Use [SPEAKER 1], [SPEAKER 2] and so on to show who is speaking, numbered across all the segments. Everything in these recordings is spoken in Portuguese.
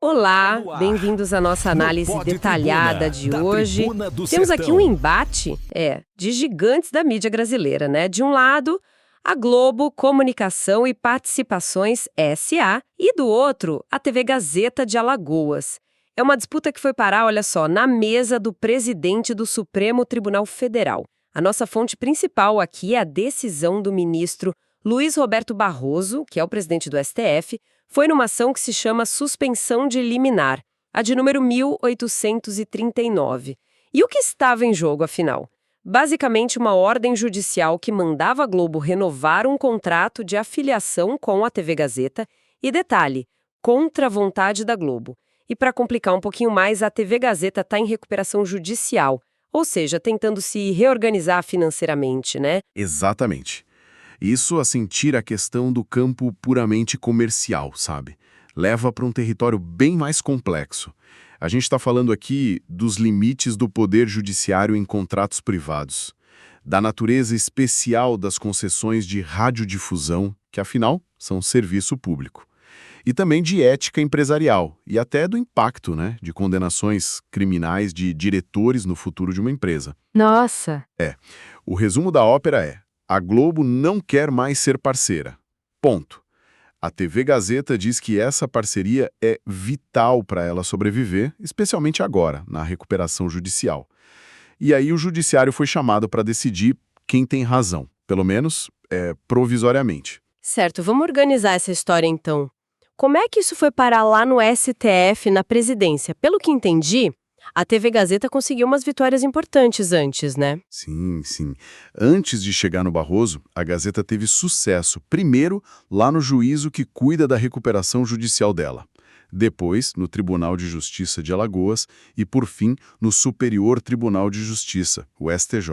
[SPEAKER 1] Olá,
[SPEAKER 2] No ar,
[SPEAKER 1] bem-vindos à nossa
[SPEAKER 2] no
[SPEAKER 1] análise
[SPEAKER 2] Pod
[SPEAKER 1] detalhada
[SPEAKER 2] Tribuna,
[SPEAKER 1] de
[SPEAKER 2] da
[SPEAKER 1] hoje.
[SPEAKER 2] Tribuna do
[SPEAKER 1] Temos aqui
[SPEAKER 2] Sertão.
[SPEAKER 1] um embate, de gigantes da mídia brasileira, né? De um lado, a Globo Comunicação e Participações SA e do outro, a TV Gazeta de Alagoas. É uma disputa que foi parar, olha só, na mesa do presidente do Supremo Tribunal Federal. A nossa fonte principal aqui é a decisão do ministro Luiz Roberto Barroso, que é o presidente do STF, foi numa ação que se chama suspensão de liminar, a de número 1839. E o que estava em jogo, afinal? Basicamente, uma ordem judicial que mandava a Globo renovar um contrato de afiliação com a TV Gazeta e, detalhe, contra a vontade da Globo. E para complicar um pouquinho mais, a TV Gazeta está em recuperação judicial, ou seja, tentando se reorganizar financeiramente, né?
[SPEAKER 3] Exatamente. Isso, assim, tira a questão do campo puramente comercial, sabe? Leva para um território bem mais complexo. A gente está falando aqui dos limites do poder judiciário em contratos privados, da natureza especial das concessões de radiodifusão, que afinal são serviço público, e também de ética empresarial e até do impacto, né, de condenações criminais de diretores no futuro de uma empresa.
[SPEAKER 1] Nossa!
[SPEAKER 3] O resumo da ópera é: a Globo não quer mais ser parceira. Ponto. A TV Gazeta diz que essa parceria é vital para ela sobreviver, especialmente agora, na recuperação judicial. E aí o judiciário foi chamado para decidir quem tem razão, pelo menos provisoriamente.
[SPEAKER 1] Certo, vamos organizar essa história então. Como é que isso foi parar lá no STF, na presidência? Pelo que entendi, a TV Gazeta conseguiu umas vitórias importantes antes, né?
[SPEAKER 3] Sim, sim. Antes de chegar no Barroso, a Gazeta teve sucesso, primeiro lá no juízo que cuida da recuperação judicial dela, depois no Tribunal de Justiça de Alagoas e, por fim, no Superior Tribunal de Justiça, o STJ.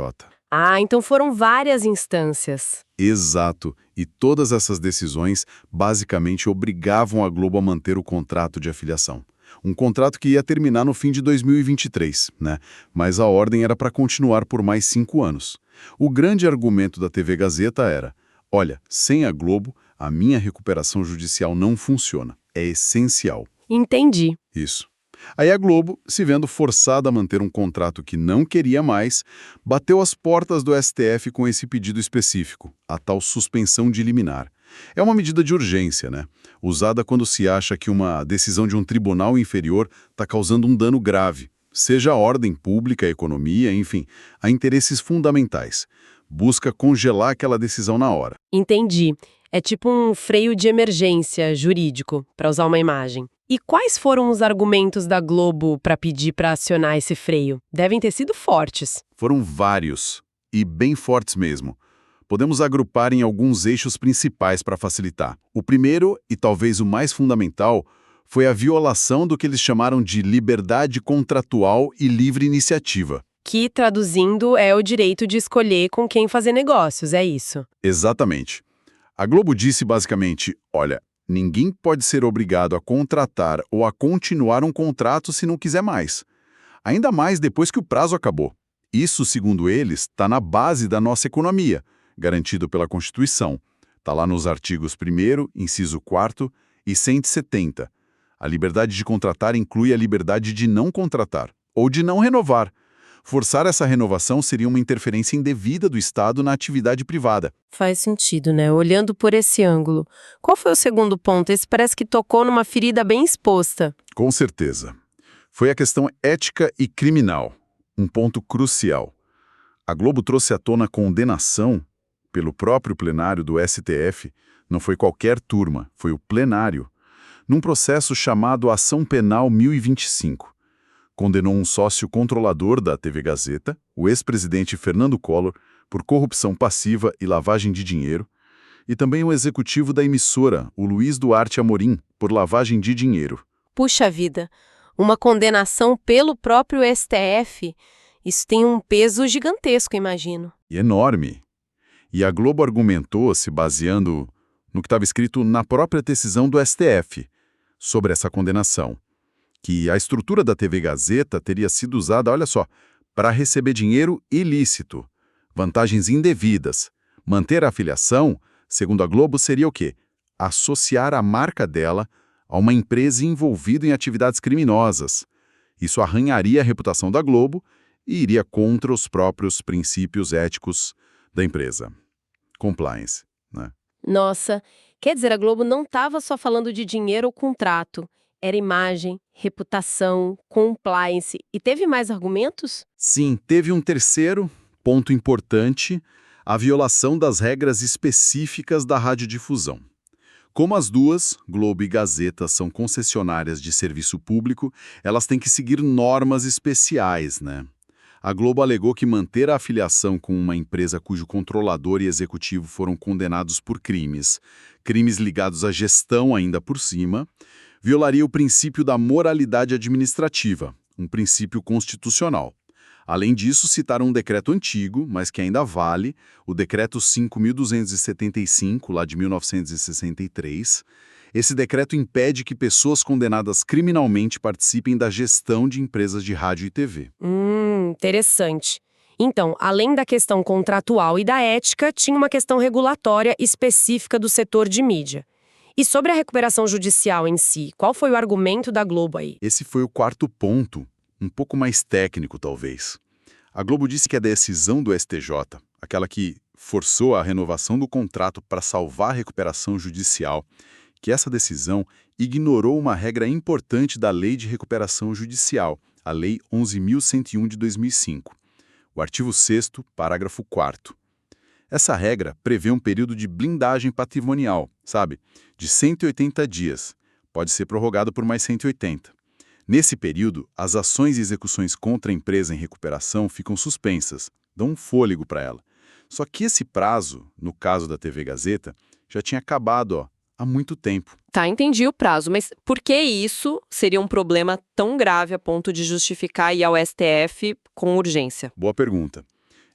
[SPEAKER 1] Ah, então foram várias instâncias.
[SPEAKER 3] Exato. E todas essas decisões basicamente obrigavam a Globo a manter o contrato de afiliação. Um contrato que ia terminar no fim de 2023, né? Mas a ordem era para continuar por mais 5 anos. O grande argumento da TV Gazeta era: olha, sem a Globo, a minha recuperação judicial não funciona. É essencial.
[SPEAKER 1] Entendi.
[SPEAKER 3] Isso. Aí a Globo, se vendo forçada a manter um contrato que não queria mais, bateu as portas do STF com esse pedido específico, a tal suspensão de liminar. É uma medida de urgência, né? Usada quando se acha que uma decisão de um tribunal inferior está causando um dano grave, seja a ordem pública, a economia, enfim, a interesses fundamentais. Busca congelar aquela decisão na hora.
[SPEAKER 1] Entendi. É tipo um freio de emergência jurídico, para usar uma imagem. E quais foram os argumentos da Globo para pedir para acionar esse freio? Devem ter sido fortes.
[SPEAKER 3] Foram vários, e bem fortes mesmo. Podemos agrupar em alguns eixos principais para facilitar. O primeiro, e talvez o mais fundamental, foi a violação do que eles chamaram de liberdade contratual e livre iniciativa.
[SPEAKER 1] Que, traduzindo, é o direito de escolher com quem fazer negócios, é isso?
[SPEAKER 3] Exatamente. A Globo disse basicamente: olha, ninguém pode ser obrigado a contratar ou a continuar um contrato se não quiser mais. Ainda mais depois que o prazo acabou. Isso, segundo eles, está na base da nossa economia, garantido pela Constituição. Está lá nos artigos 1º, inciso 4º e 170. A liberdade de contratar inclui a liberdade de não contratar, ou de não renovar. Forçar essa renovação seria uma interferência indevida do Estado na atividade privada.
[SPEAKER 1] Faz sentido, né? Olhando por esse ângulo. Qual foi o segundo ponto? Esse parece que tocou numa ferida bem exposta.
[SPEAKER 3] Com certeza. Foi a questão ética e criminal, um ponto crucial. A Globo trouxe à tona condenação pelo próprio plenário do STF, não foi qualquer turma, foi o plenário, num processo chamado Ação Penal 1025. Condenou um sócio controlador da TV Gazeta, o ex-presidente Fernando Collor, por corrupção passiva e lavagem de dinheiro, e também o executivo da emissora, o Luiz Duarte Amorim, por lavagem de dinheiro.
[SPEAKER 1] Puxa vida, uma condenação pelo próprio STF. Isso tem um peso gigantesco, imagino.
[SPEAKER 3] E enorme. E a Globo argumentou, se baseando no que estava escrito na própria decisão do STF sobre essa condenação, que a estrutura da TV Gazeta teria sido usada, olha só, para receber dinheiro ilícito, vantagens indevidas. Manter a afiliação, segundo a Globo, seria o quê? Associar a marca dela a uma empresa envolvida em atividades criminosas. Isso arranharia a reputação da Globo e iria contra os próprios princípios éticos da empresa. Compliance, né?
[SPEAKER 1] Nossa, quer dizer, a Globo não estava só falando de dinheiro ou contrato. Era imagem, reputação, compliance. E teve mais argumentos?
[SPEAKER 3] Sim, teve um terceiro ponto importante, a violação das regras específicas da radiodifusão. Como as duas, Globo e Gazeta, são concessionárias de serviço público, elas têm que seguir normas especiais, né? A Globo alegou que manter a afiliação com uma empresa cujo controlador e executivo foram condenados por crimes ligados à gestão ainda por cima, violaria o princípio da moralidade administrativa, um princípio constitucional. Além disso, citaram um decreto antigo, mas que ainda vale, o Decreto 5.275, lá de 1963. Esse decreto impede que pessoas condenadas criminalmente participem da gestão de empresas de rádio e TV.
[SPEAKER 1] Interessante. Então, além da questão contratual e da ética, tinha uma questão regulatória específica do setor de mídia. E sobre a recuperação judicial em si, qual foi o argumento da Globo aí?
[SPEAKER 3] Esse foi o quarto ponto, um pouco mais técnico talvez. A Globo disse que a decisão do STJ, aquela que forçou a renovação do contrato para salvar a recuperação judicial, que essa decisão ignorou uma regra importante da Lei de Recuperação Judicial, a Lei 11.101 de 2005. O artigo 6º, parágrafo 4º. Essa regra prevê um período de blindagem patrimonial, sabe? De 180 dias. Pode ser prorrogado por mais 180. Nesse período, as ações e execuções contra a empresa em recuperação ficam suspensas, dão um fôlego para ela. Só que esse prazo, no caso da TV Gazeta, já tinha acabado há muito tempo.
[SPEAKER 1] Tá, entendi o prazo, mas por que isso seria um problema tão grave a ponto de justificar ir ao STF com urgência?
[SPEAKER 3] Boa pergunta.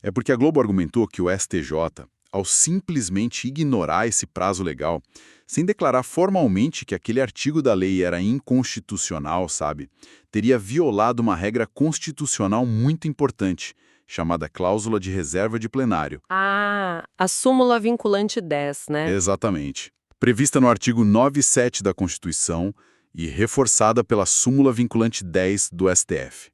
[SPEAKER 3] É porque a Globo argumentou que o STJ, ao simplesmente ignorar esse prazo legal, sem declarar formalmente que aquele artigo da lei era inconstitucional, sabe, teria violado uma regra constitucional muito importante, chamada cláusula de reserva de plenário.
[SPEAKER 1] Ah, a súmula vinculante 10, né?
[SPEAKER 3] Exatamente. Prevista no artigo 9.7 da Constituição e reforçada pela súmula vinculante 10 do STF.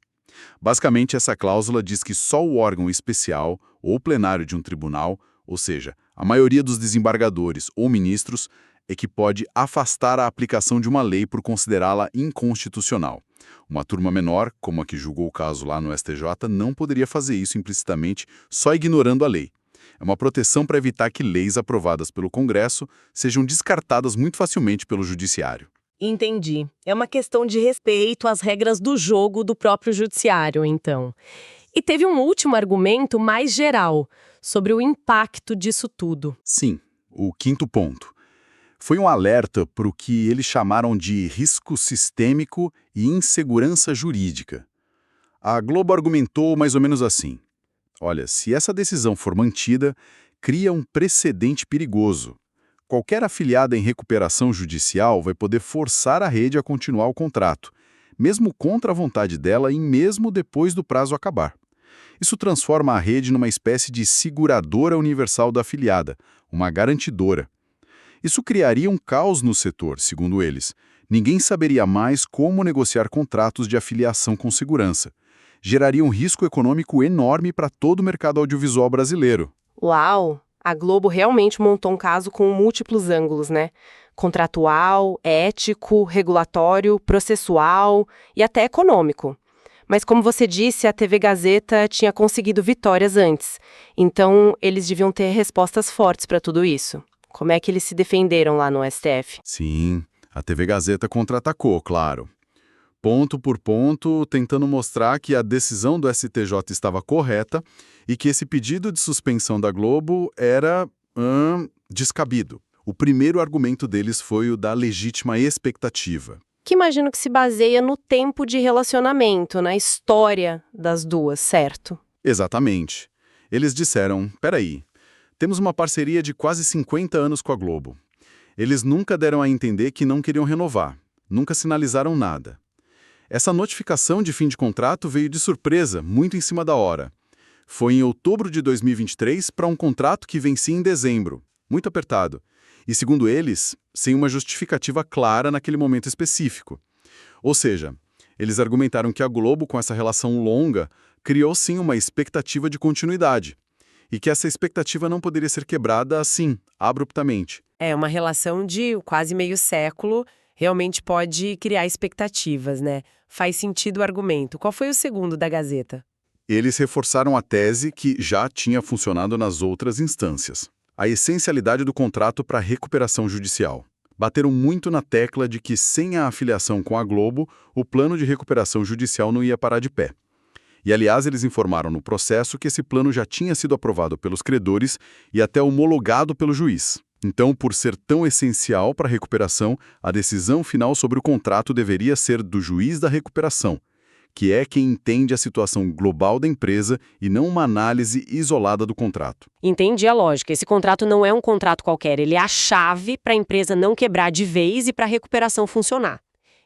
[SPEAKER 3] Basicamente, essa cláusula diz que só o órgão especial ou plenário de um tribunal, ou seja, a maioria dos desembargadores ou ministros, é que pode afastar a aplicação de uma lei por considerá-la inconstitucional. Uma turma menor, como a que julgou o caso lá no STJ, não poderia fazer isso implicitamente só ignorando a lei. É uma proteção para evitar que leis aprovadas pelo Congresso sejam descartadas muito facilmente pelo Judiciário.
[SPEAKER 1] Entendi. É uma questão de respeito às regras do jogo do próprio judiciário, então. E teve um último argumento mais geral, sobre o impacto disso tudo.
[SPEAKER 3] Sim, o quinto ponto. Foi um alerta para o que eles chamaram de risco sistêmico e insegurança jurídica. A Globo argumentou mais ou menos assim. Olha, se essa decisão for mantida, cria um precedente perigoso. Qualquer afiliada em recuperação judicial vai poder forçar a rede a continuar o contrato, mesmo contra a vontade dela e mesmo depois do prazo acabar. Isso transforma a rede numa espécie de seguradora universal da afiliada, uma garantidora. Isso criaria um caos no setor, segundo eles. Ninguém saberia mais como negociar contratos de afiliação com segurança. Geraria um risco econômico enorme para todo o mercado audiovisual brasileiro.
[SPEAKER 1] Uau! A Globo realmente montou um caso com múltiplos ângulos, né? Contratual, ético, regulatório, processual e até econômico. Mas como você disse, a TV Gazeta tinha conseguido vitórias antes. Então, eles deviam ter respostas fortes para tudo isso. Como é que eles se defenderam lá no STF?
[SPEAKER 3] Sim, a TV Gazeta contra-atacou, claro. Ponto por ponto, tentando mostrar que a decisão do STJ estava correta e que esse pedido de suspensão da Globo era descabido. O primeiro argumento deles foi o da legítima expectativa.
[SPEAKER 1] Que imagino que se baseia no tempo de relacionamento, na história das duas, certo?
[SPEAKER 3] Exatamente. Eles disseram, peraí, temos uma parceria de quase 50 anos com a Globo. Eles nunca deram a entender que não queriam renovar, nunca sinalizaram nada. Essa notificação de fim de contrato veio de surpresa, muito em cima da hora. Foi em outubro de 2023 para um contrato que vencia em dezembro, muito apertado. E, segundo eles, sem uma justificativa clara naquele momento específico. Ou seja, eles argumentaram que a Globo, com essa relação longa, criou sim uma expectativa de continuidade. E que essa expectativa não poderia ser quebrada assim, abruptamente.
[SPEAKER 1] É, uma relação de quase meio século realmente pode criar expectativas, né? Faz sentido o argumento. Qual foi o segundo da Gazeta?
[SPEAKER 3] Eles reforçaram a tese que já tinha funcionado nas outras instâncias. A essencialidade do contrato para recuperação judicial. Bateram muito na tecla de que, sem a afiliação com a Globo, o plano de recuperação judicial não ia parar de pé. E, aliás, eles informaram no processo que esse plano já tinha sido aprovado pelos credores e até homologado pelo juiz. Então, por ser tão essencial para a recuperação, a decisão final sobre o contrato deveria ser do juiz da recuperação, que é quem entende a situação global da empresa e não uma análise isolada do contrato.
[SPEAKER 1] Entendi a lógica. Esse contrato não é um contrato qualquer, ele é a chave para a empresa não quebrar de vez e para a recuperação funcionar.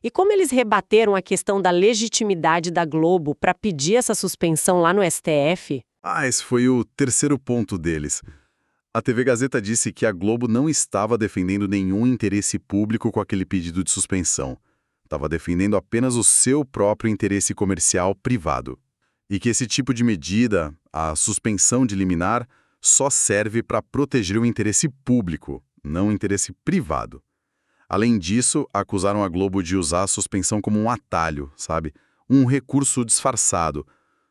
[SPEAKER 1] E como eles rebateram a questão da legitimidade da Globo para pedir essa suspensão lá no STF?
[SPEAKER 3] Esse foi o terceiro ponto deles. A TV Gazeta disse que a Globo não estava defendendo nenhum interesse público com aquele pedido de suspensão. Estava defendendo apenas o seu próprio interesse comercial privado. E que esse tipo de medida, a suspensão de liminar, só serve para proteger o interesse público, não o interesse privado. Além disso, acusaram a Globo de usar a suspensão como um atalho, sabe? Um recurso disfarçado.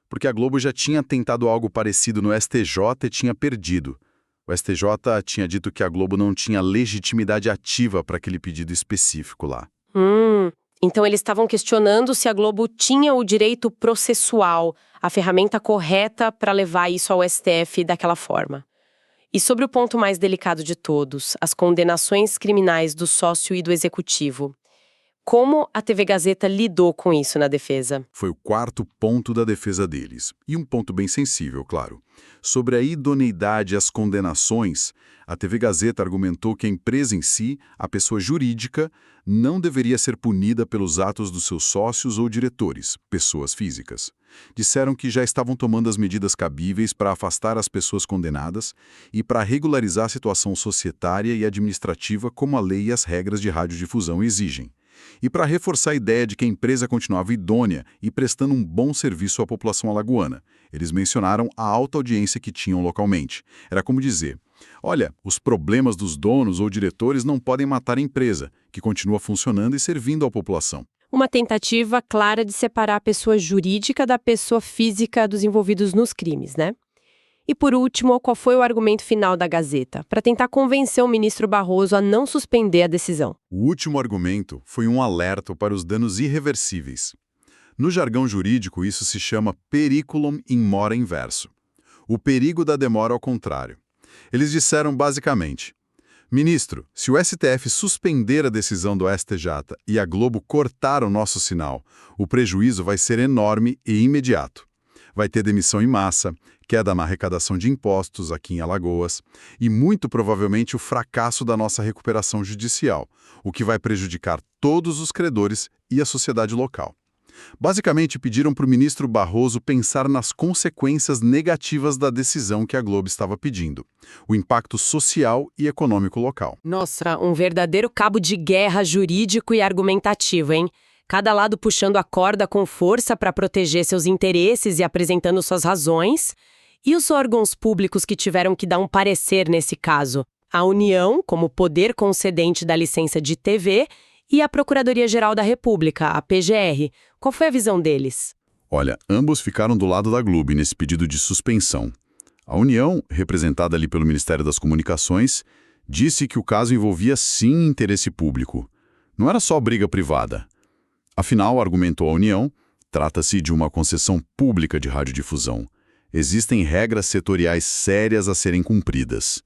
[SPEAKER 3] Porque a Globo já tinha tentado algo parecido no STJ e tinha perdido. O STJ tinha dito que a Globo não tinha legitimidade ativa para aquele pedido específico lá.
[SPEAKER 1] Então eles estavam questionando se a Globo tinha o direito processual, a ferramenta correta para levar isso ao STF daquela forma. E sobre o ponto mais delicado de todos, as condenações criminais do sócio e do executivo. Como a TV Gazeta lidou com isso na defesa?
[SPEAKER 3] Foi o quarto ponto da defesa deles. E um ponto bem sensível, claro. Sobre a idoneidade e as condenações, a TV Gazeta argumentou que a empresa em si, a pessoa jurídica, não deveria ser punida pelos atos dos seus sócios ou diretores, pessoas físicas. Disseram que já estavam tomando as medidas cabíveis para afastar as pessoas condenadas e para regularizar a situação societária e administrativa como a lei e as regras de radiodifusão exigem. E para reforçar a ideia de que a empresa continuava idônea e prestando um bom serviço à população alagoana. Eles mencionaram a alta audiência que tinham localmente. Era como dizer, olha, os problemas dos donos ou diretores não podem matar a empresa, que continua funcionando e servindo à população.
[SPEAKER 1] Uma tentativa clara de separar a pessoa jurídica da pessoa física dos envolvidos nos crimes, né? E por último, qual foi o argumento final da Gazeta, para tentar convencer o ministro Barroso a não suspender a decisão?
[SPEAKER 3] O último argumento foi um alerta para os danos irreversíveis. No jargão jurídico, isso se chama periculum in mora inverso. O perigo da demora ao contrário. Eles disseram basicamente, ministro, se o STF suspender a decisão do STJ e a Globo cortar o nosso sinal, o prejuízo vai ser enorme e imediato. Vai ter demissão em massa, queda na arrecadação de impostos aqui em Alagoas e muito provavelmente o fracasso da nossa recuperação judicial, o que vai prejudicar todos os credores e a sociedade local. Basicamente, pediram para o ministro Barroso pensar nas consequências negativas da decisão que a Globo estava pedindo, o impacto social e econômico local.
[SPEAKER 1] Nossa, um verdadeiro cabo de guerra jurídico e argumentativo, hein? Cada lado puxando a corda com força para proteger seus interesses e apresentando suas razões. E os órgãos públicos que tiveram que dar um parecer nesse caso? A União, como poder concedente da licença de TV, e a Procuradoria-Geral da República, a PGR. Qual foi a visão deles?
[SPEAKER 3] Olha, ambos ficaram do lado da Globo nesse pedido de suspensão. A União, representada ali pelo Ministério das Comunicações, disse que o caso envolvia sim interesse público. Não era só briga privada. Afinal, argumentou a União, trata-se de uma concessão pública de radiodifusão. Existem regras setoriais sérias a serem cumpridas.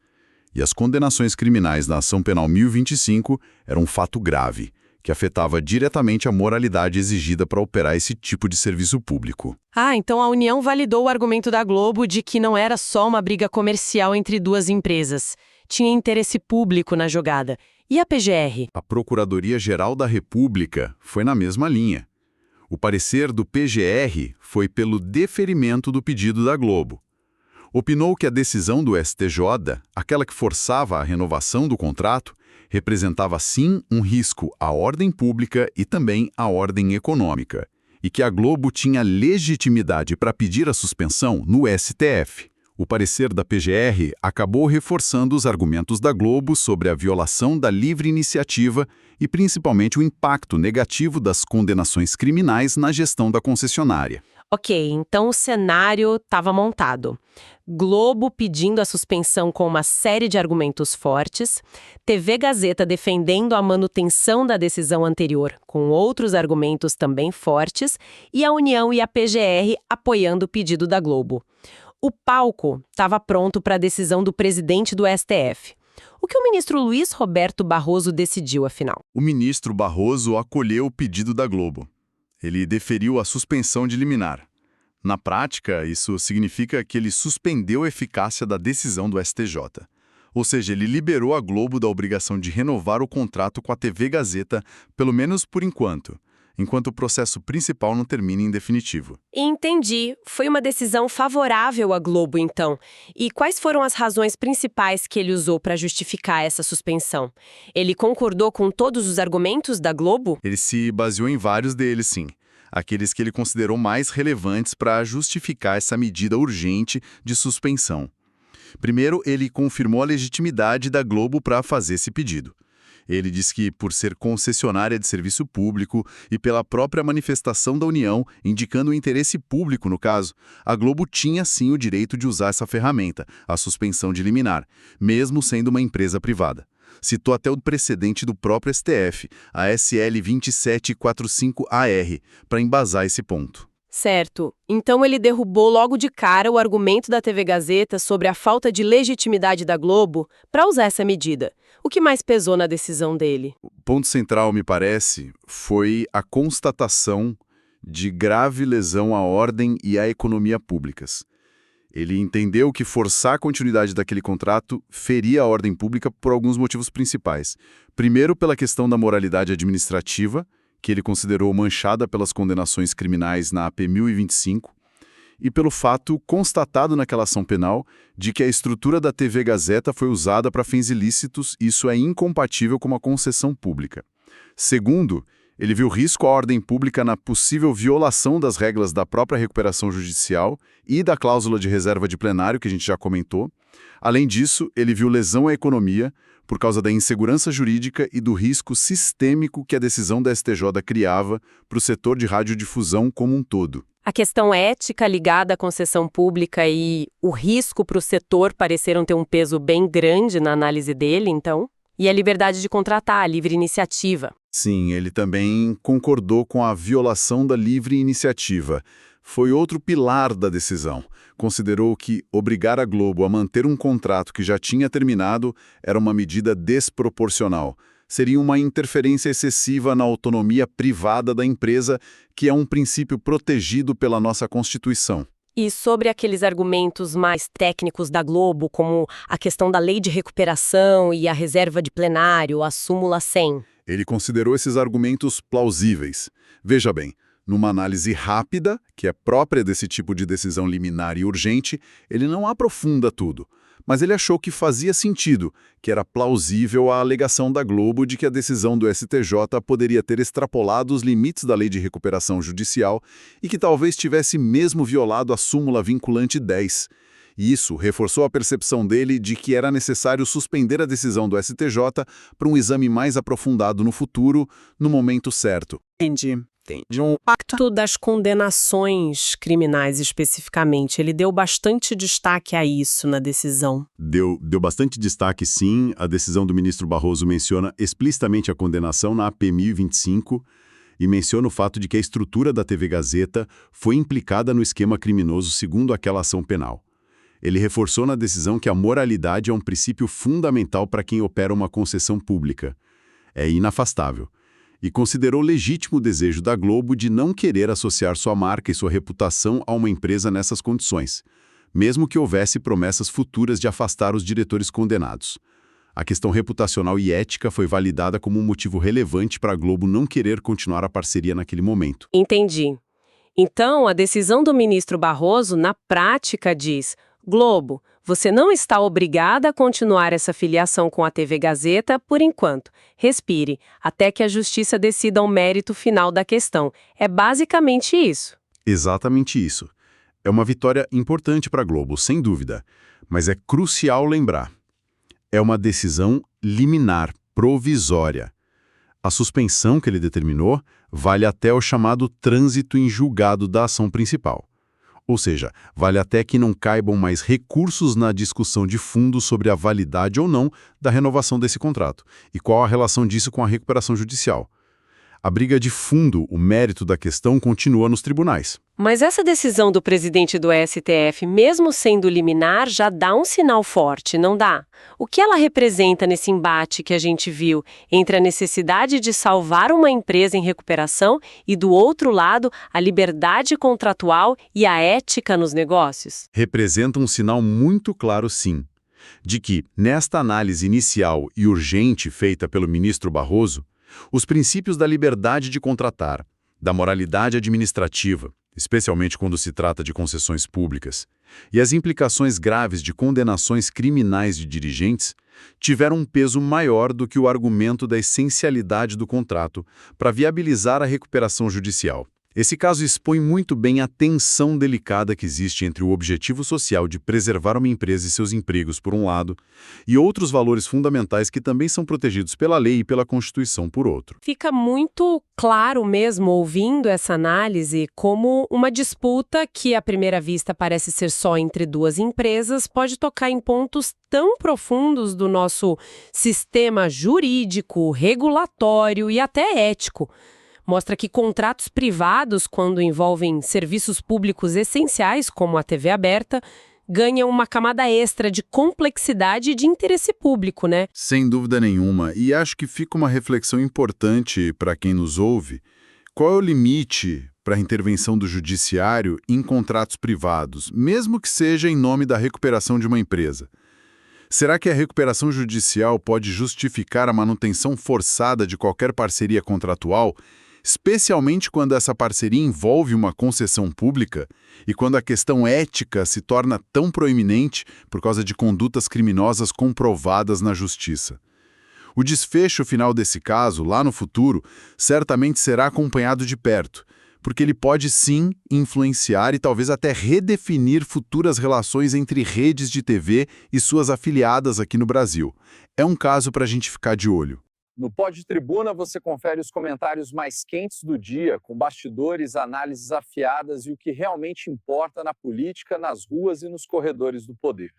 [SPEAKER 3] E as condenações criminais na Ação Penal 1025 eram um fato grave, que afetava diretamente a moralidade exigida para operar esse tipo de serviço público.
[SPEAKER 1] Então a União validou o argumento da Globo de que não era só uma briga comercial entre duas empresas. Tinha interesse público na jogada. E a PGR?
[SPEAKER 3] A Procuradoria-Geral da República foi na mesma linha. O parecer do PGR foi pelo deferimento do pedido da Globo. Opinou que a decisão do STJ, aquela que forçava a renovação do contrato, representava sim um risco à ordem pública e também à ordem econômica, e que a Globo tinha legitimidade para pedir a suspensão no STF. O parecer da PGR acabou reforçando os argumentos da Globo sobre a violação da livre iniciativa e principalmente o impacto negativo das condenações criminais na gestão da concessionária.
[SPEAKER 1] Ok, então o cenário estava montado. Globo pedindo a suspensão com uma série de argumentos fortes, TV Gazeta defendendo a manutenção da decisão anterior com outros argumentos também fortes e a União e a PGR apoiando o pedido da Globo. O palco estava pronto para a decisão do presidente do STF. O que o ministro Luiz Roberto Barroso decidiu, afinal?
[SPEAKER 3] O ministro Barroso acolheu o pedido da Globo. Ele deferiu a suspensão de liminar. Na prática, isso significa que ele suspendeu a eficácia da decisão do STJ. Ou seja, ele liberou a Globo da obrigação de renovar o contrato com a TV Gazeta, pelo menos por enquanto o processo principal não termina em definitivo.
[SPEAKER 1] Entendi. Foi uma decisão favorável à Globo, então. E quais foram as razões principais que ele usou para justificar essa suspensão? Ele concordou com todos os argumentos da Globo?
[SPEAKER 3] Ele se baseou em vários deles, sim. Aqueles que ele considerou mais relevantes para justificar essa medida urgente de suspensão. Primeiro, ele confirmou a legitimidade da Globo para fazer esse pedido. Ele diz que, por ser concessionária de serviço público e pela própria manifestação da União, indicando o interesse público no caso, a Globo tinha sim o direito de usar essa ferramenta, a suspensão de liminar, mesmo sendo uma empresa privada. Citou até o precedente do próprio STF, a SL 2745-AR, para embasar esse ponto.
[SPEAKER 1] Certo. Então ele derrubou logo de cara o argumento da TV Gazeta sobre a falta de legitimidade da Globo para usar essa medida. O que mais pesou na decisão dele?
[SPEAKER 3] O ponto central, me parece, foi a constatação de grave lesão à ordem e à economia públicas. Ele entendeu que forçar a continuidade daquele contrato feria a ordem pública por alguns motivos principais. Primeiro, pela questão da moralidade administrativa, que ele considerou manchada pelas condenações criminais na AP 1025, e pelo fato constatado naquela ação penal de que a estrutura da TV Gazeta foi usada para fins ilícitos e isso é incompatível com uma concessão pública. Segundo, ele viu risco à ordem pública na possível violação das regras da própria recuperação judicial e da cláusula de reserva de plenário, que a gente já comentou. Além disso, ele viu lesão à economia por causa da insegurança jurídica e do risco sistêmico que a decisão da STJ criava para o setor de radiodifusão como um todo.
[SPEAKER 1] A questão ética ligada à concessão pública e o risco para o setor pareceram ter um peso bem grande na análise dele, então? E a liberdade de contratar, a livre iniciativa.
[SPEAKER 3] Sim, ele também concordou com a violação da livre iniciativa. Foi outro pilar da decisão. Considerou que obrigar a Globo a manter um contrato que já tinha terminado era uma medida desproporcional. Seria uma interferência excessiva na autonomia privada da empresa, que é um princípio protegido pela nossa Constituição.
[SPEAKER 1] E sobre aqueles argumentos mais técnicos da Globo, como a questão da lei de recuperação e a reserva de plenário, a súmula 100?
[SPEAKER 3] Ele considerou esses argumentos plausíveis. Veja bem, numa análise rápida, que é própria desse tipo de decisão liminar e urgente, ele não aprofunda tudo. Mas ele achou que fazia sentido, que era plausível a alegação da Globo de que a decisão do STJ poderia ter extrapolado os limites da lei de recuperação judicial e que talvez tivesse mesmo violado a súmula vinculante 10. E isso reforçou a percepção dele de que era necessário suspender a decisão do STJ para um exame mais aprofundado no futuro, no momento certo.
[SPEAKER 1] Entendi. O pacto das condenações criminais, especificamente, ele deu bastante destaque a isso na decisão.
[SPEAKER 3] Deu bastante destaque, sim. A decisão do ministro Barroso menciona explicitamente a condenação na AP 1025 e menciona o fato de que a estrutura da TV Gazeta foi implicada no esquema criminoso segundo aquela ação penal. Ele reforçou na decisão que a moralidade é um princípio fundamental para quem opera uma concessão pública. É inafastável. E considerou legítimo o desejo da Globo de não querer associar sua marca e sua reputação a uma empresa nessas condições, mesmo que houvesse promessas futuras de afastar os diretores condenados. A questão reputacional e ética foi validada como um motivo relevante para a Globo não querer continuar a parceria naquele momento.
[SPEAKER 1] Entendi. Então, a decisão do ministro Barroso, na prática, diz: Globo, você não está obrigada a continuar essa filiação com a TV Gazeta por enquanto. Respire, até que a justiça decida o mérito final da questão. É basicamente isso.
[SPEAKER 3] Exatamente isso. É uma vitória importante para a Globo, sem dúvida, mas é crucial lembrar. É uma decisão liminar, provisória. A suspensão que ele determinou vale até o chamado trânsito em julgado da ação principal. Ou seja, vale até que não caibam mais recursos na discussão de fundo sobre a validade ou não da renovação desse contrato e qual a relação disso com a recuperação judicial. A briga de fundo, o mérito da questão, continua nos tribunais.
[SPEAKER 1] Mas essa decisão do presidente do STF, mesmo sendo liminar, já dá um sinal forte, não dá? O que ela representa nesse embate que a gente viu entre a necessidade de salvar uma empresa em recuperação e, do outro lado, a liberdade contratual e a ética nos negócios?
[SPEAKER 3] Representa um sinal muito claro, sim, de que, nesta análise inicial e urgente feita pelo ministro Barroso, os princípios da liberdade de contratar, da moralidade administrativa, especialmente quando se trata de concessões públicas, e as implicações graves de condenações criminais de dirigentes tiveram um peso maior do que o argumento da essencialidade do contrato para viabilizar a recuperação judicial. Esse caso expõe muito bem a tensão delicada que existe entre o objetivo social de preservar uma empresa e seus empregos, por um lado, e outros valores fundamentais que também são protegidos pela lei e pela Constituição, por outro.
[SPEAKER 1] Fica muito claro mesmo, ouvindo essa análise, como uma disputa que, à primeira vista, parece ser só entre duas empresas, pode tocar em pontos tão profundos do nosso sistema jurídico, regulatório e até ético. Mostra que contratos privados, quando envolvem serviços públicos essenciais, como a TV aberta, ganham uma camada extra de complexidade e de interesse público, né?
[SPEAKER 3] Sem dúvida nenhuma, e acho que fica uma reflexão importante para quem nos ouve. Qual é o limite para a intervenção do judiciário em contratos privados, mesmo que seja em nome da recuperação de uma empresa? Será que a recuperação judicial pode justificar a manutenção forçada de qualquer parceria contratual, especialmente quando essa parceria envolve uma concessão pública e quando a questão ética se torna tão proeminente por causa de condutas criminosas comprovadas na justiça? O desfecho final desse caso, lá no futuro, certamente será acompanhado de perto, porque ele pode sim influenciar e talvez até redefinir futuras relações entre redes de TV e suas afiliadas aqui no Brasil. É um caso para a gente ficar de olho.
[SPEAKER 2] No Pod Tribuna você confere os comentários mais quentes do dia, com bastidores, análises afiadas e o que realmente importa na política, nas ruas e nos corredores do poder.